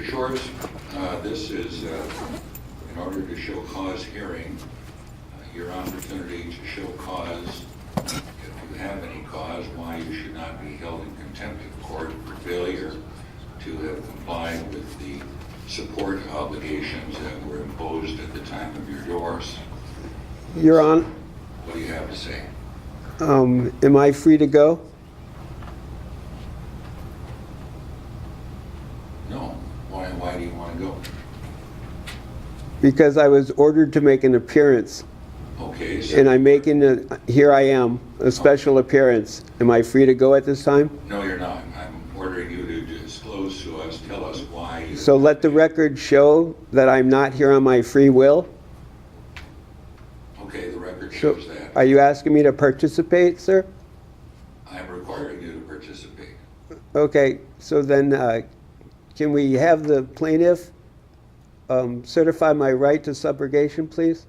Mr. Shores, this is in order to show cause hearing, your opportunity to show cause, if you have any cause, why you should not be held in contempt of court for failure to have complied with the support obligations that were imposed at the time of your divorce. Your Honor, What do you have to say? am I free to go? No. Why do you want to go? Because I was ordered to make an appearance, Okay, so and I'm making here I am, a special appearance. Am I free to go at this time? no, you're not. I'm ordering you to disclose to us, tell us why you... So let the record show that I'm not here on my free will. Okay, the record So, shows that. are you asking me to participate, sir? I'm requiring you to participate. Okay, so then can we have the plaintiff certify my right to subrogation, please?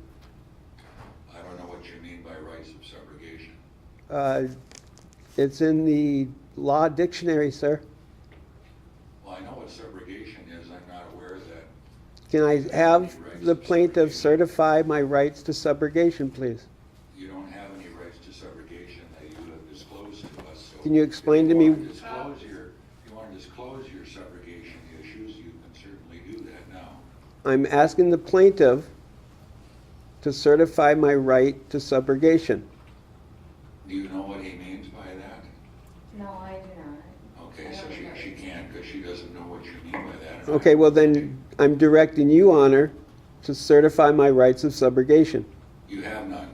I don't know what you mean by rights of subrogation. It's in the law dictionary, sir. Well, I know what subrogation is. I'm not aware of that. Can I have the plaintiff certify my rights to subrogation, please? You don't have any rights to subrogation that you have disclosed to us. So Can you explain to if me? you want to disclose your subrogation issues, you can certainly do that now. I'm asking the plaintiff to certify my right to subrogation. Do you know what he means by that? No, I do not. Okay, so she can't because she doesn't know what you mean by that. Okay, well then I'm directing you, Honor, to certify my rights of subrogation. You have none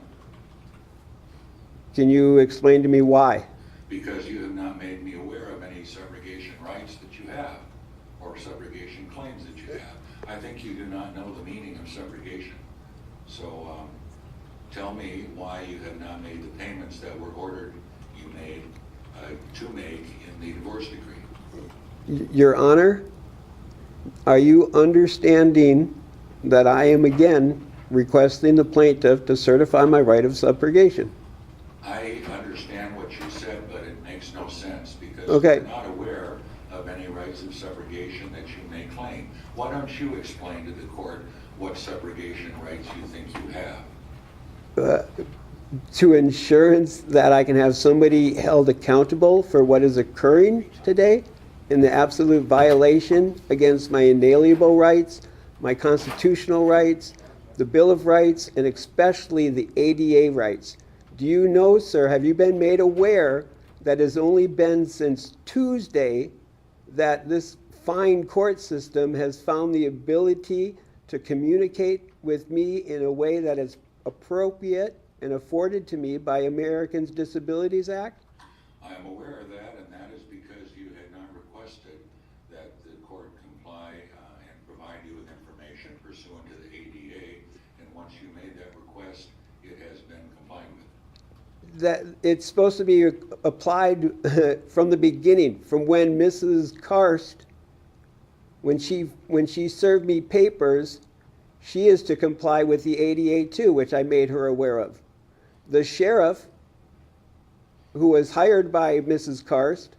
Can you explain to me why? because you have not made me aware of any subrogation rights that you have or subrogation claims that you have. I think you do not know the meaning of subrogation. So tell me why you have not made the payments that were ordered you made to make in the divorce decree. Your Honor, are you understanding that I am again requesting the plaintiff to certify my right of subrogation? I understand what you said, but it makes no sense because Okay. you're not aware of any rights of subrogation that you may claim. Why don't you explain to the court what subrogation rights you think you have? To ensure that I can have somebody held accountable for what is occurring today in the absolute violation against my inalienable rights, my constitutional rights, the Bill of Rights, and especially the ADA rights. Do you know, sir, have you been made aware that it's only been since Tuesday that this fine court system has found the ability to communicate with me in a way that is appropriate and afforded to me by Americans Disabilities Act? I am aware of that, and that is because you had not requested that the court comply and provide you with information pursuant to the ADA, and once you made that request, it has been complied with. That it's supposed to be applied from the beginning, from when Mrs. Karst, when she served me papers, she is to comply with the ADA too, which I made her aware of. The sheriff, who was hired by Mrs. Karst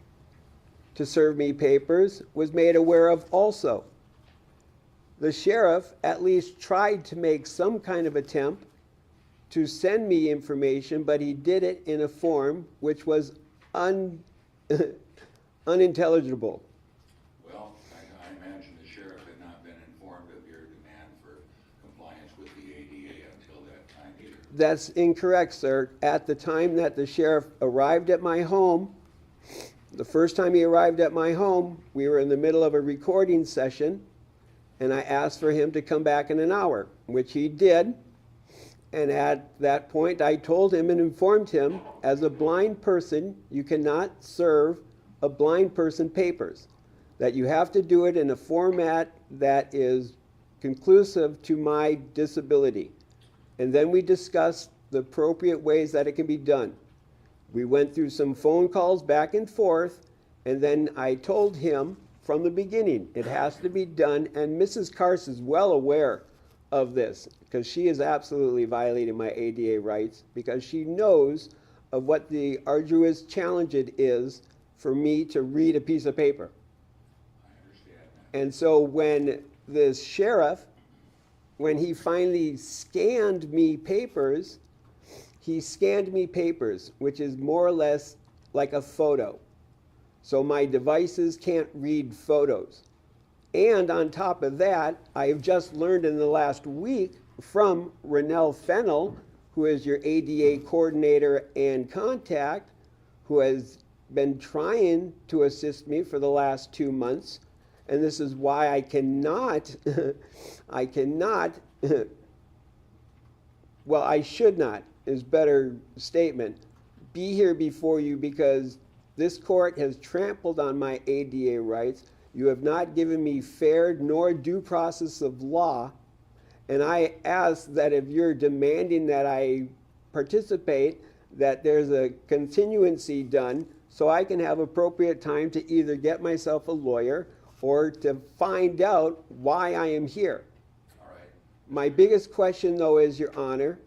to serve me papers, was made aware of also. The sheriff at least tried to make some kind of attempt to send me information, but he did it in a form which was unintelligible. Well, I imagine the sheriff had not been informed of your demand for compliance with the ADA until that time either. That's incorrect, sir. At the time that the sheriff arrived at my home, the first time he arrived at my home, we were in the middle of a recording session, and I asked for him to come back in an hour, which he did. And at that point, I told him and informed him, as a blind person, you cannot serve a blind person papers, that you have to do it in a format that is conclusive to my disability. And then we discussed the appropriate ways that it can be done. We went through some phone calls back and forth, and then I told him from the beginning, it has to be done, and Mrs. Karst is well aware of this, because she is absolutely violating my ADA rights, because she knows of what the arduous challenge it is for me to read a piece of paper. I understand that. And so when the sheriff, when he finally scanned me papers, which is more or less like a photo. So my devices can't read photos. And on top of that, I have just learned in the last week from Renell Fennell, who is your ADA coordinator and contact, who has been trying to assist me for the last 2 months. And this is why I cannot, well, I should not, is better statement, be here before you, because this court has trampled on my ADA rights. You have not given me fair nor due process of law. And I ask that if you're demanding that I participate, that there's a continuancy done so I can have appropriate time to either get myself a lawyer or to find out why I am here. All right. My biggest question, though, is, Your Honor,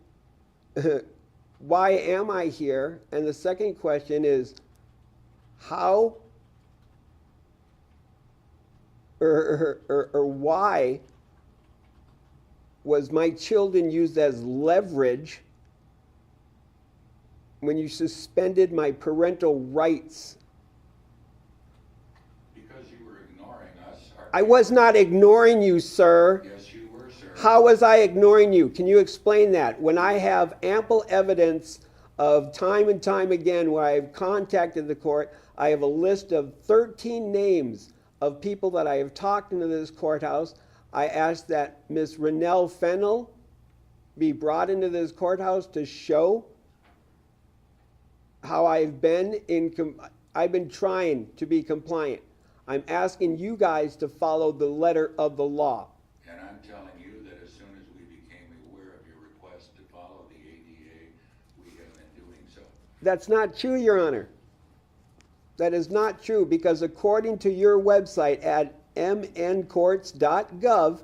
why am I here? And the second question is, how or why was my children used as leverage when you suspended my parental rights? Because you were ignoring us. I was not ignoring you, sir. Yes, you were, sir. How was I ignoring you? Can you explain that? When I have ample evidence of time and time again where I've contacted the court, I have a list of 13 names of people that I have talked into this courthouse. I asked that Ms. Renell Fennell be brought into this courthouse to show how I've been trying to be compliant. I'm asking you guys to follow the letter of the law. And I'm telling you that as soon as we became aware of your request to follow the ADA, we have been doing so. That's not true, Your Honor. That is not true, because according to your website at mncourts.gov,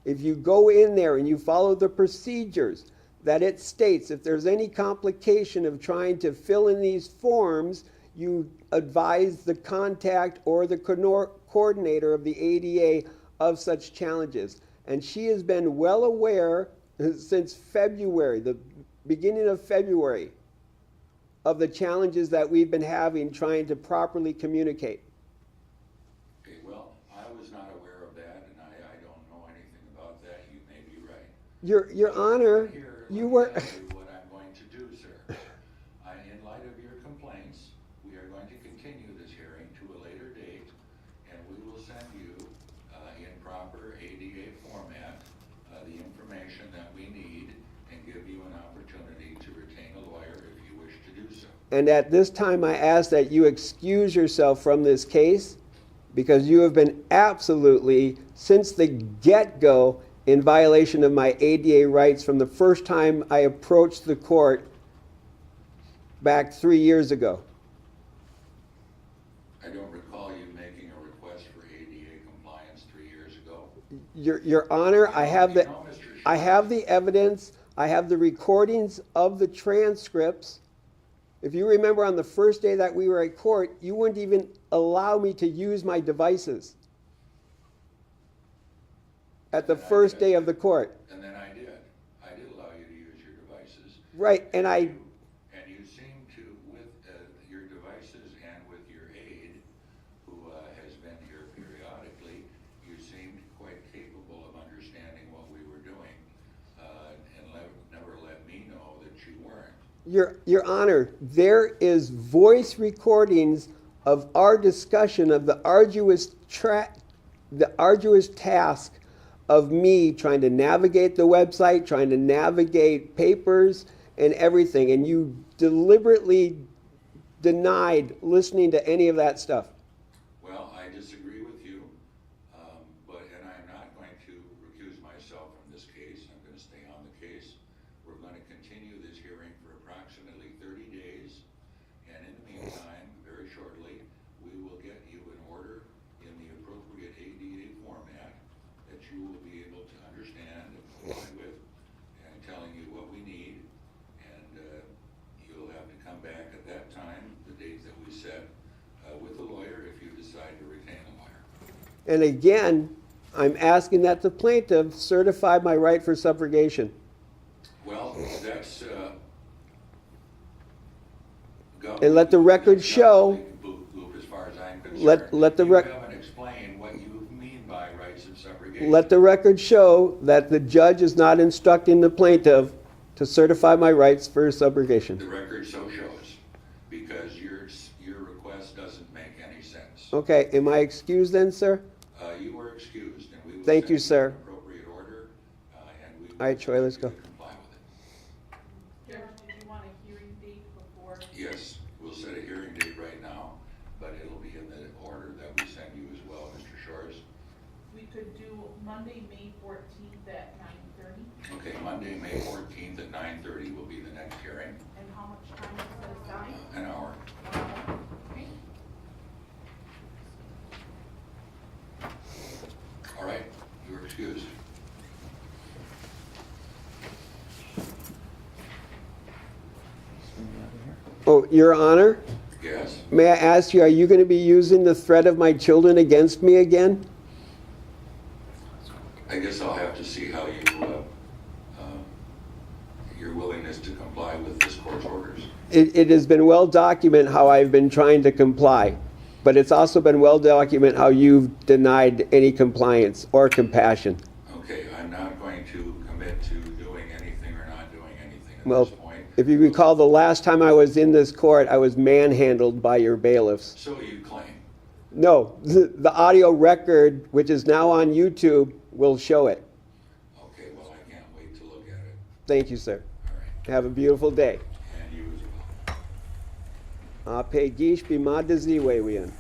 if you go in there and you follow the procedures, that it states if there's any complication of trying to fill in these forms, you advise the contact or the coordinator of the ADA of such challenges. And she has been well aware since February, the beginning of February, of the challenges that we've been having trying to properly communicate. Okay, well, I was not aware of that, and I don't know anything about that. You may be right. Your Honor, Here, you let were... me tell you what I'm going to do, sir. In light of your complaints, we are going to continue this hearing to a later date, and we will send you, in proper ADA format, the information that we need, and give you an opportunity to retain a lawyer if you wish to do so. And at this time, I ask that you excuse yourself from this case, because you have been absolutely, since the get-go, in violation of my ADA rights from the first time I approached the court back 3 years ago. I don't recall you making a request for ADA compliance 3 years ago. Your Honor, I have the evidence, I have the recordings of the transcripts. If you remember, on the first day that we were at court, you wouldn't even allow me to use my devices at the first day of the court. And then I did. I did allow you to use your devices. Right, and And you seem to, with your devices and with your aide, who has been here periodically, you seemed quite capable of understanding what we were doing, and never let me know that you weren't. Your Honor, there is voice recordings of our discussion of the arduous task of me trying to navigate the website, trying to navigate papers and everything, and you deliberately denied listening to any of that stuff. Well, I disagree with you, and I'm not going to recuse myself from this case. I'm going to stay on the case. We're going to continue this hearing for approximately 30 days, and in the meantime, very shortly, we will get you an order in the appropriate ADA format that you will be able to understand and comply with, and telling you what we need, and you'll have to come back at that time, the date that we set, with the lawyer And again, I'm asking that the plaintiff certify my right for subrogation. Well, that's, And let the record that's show- gobbledygook as far as I'm concerned. Let the You rec- haven't explained what you mean by rights of subrogation. Let the record show that the judge is not instructing the plaintiff to certify my rights for subrogation. The record so shows, because your request doesn't make any sense. Okay, am I excused then, sir? You were excused, and we will Thank send you, you sir. an appropriate order, and we will. All right, Troy, let's go. Comply with Judge, did you want a hearing date before? it. Yes, we'll set a hearing date right now, but it'll be in the order that we send you as well, Mr. Shores. We could do Monday, May 14th at 9:30. Okay, Monday, May 14th at 9:30 will be the next hearing, And how much time is set aside? an hour. Okay. All right, you are excused. Oh, Your Honor, Yes? may I ask you, are you going to be using the threat of my children against me again? I guess I'll have to see how you, your willingness to comply with this court's orders. It has been well documented how I've been trying to comply, but it's also been well documented how you've denied any compliance or compassion. Okay, I'm not going to commit to doing anything or not doing anything at Well, this point. if you recall, the last time I was in this court, I was manhandled by your bailiffs. So you claim. No, the audio record, which is now on YouTube, will show it. Okay, well, I can't wait to look at it. Thank you, sir. All right, Have a beautiful day. and you as well. Ape gish bimad ziwe wiyan.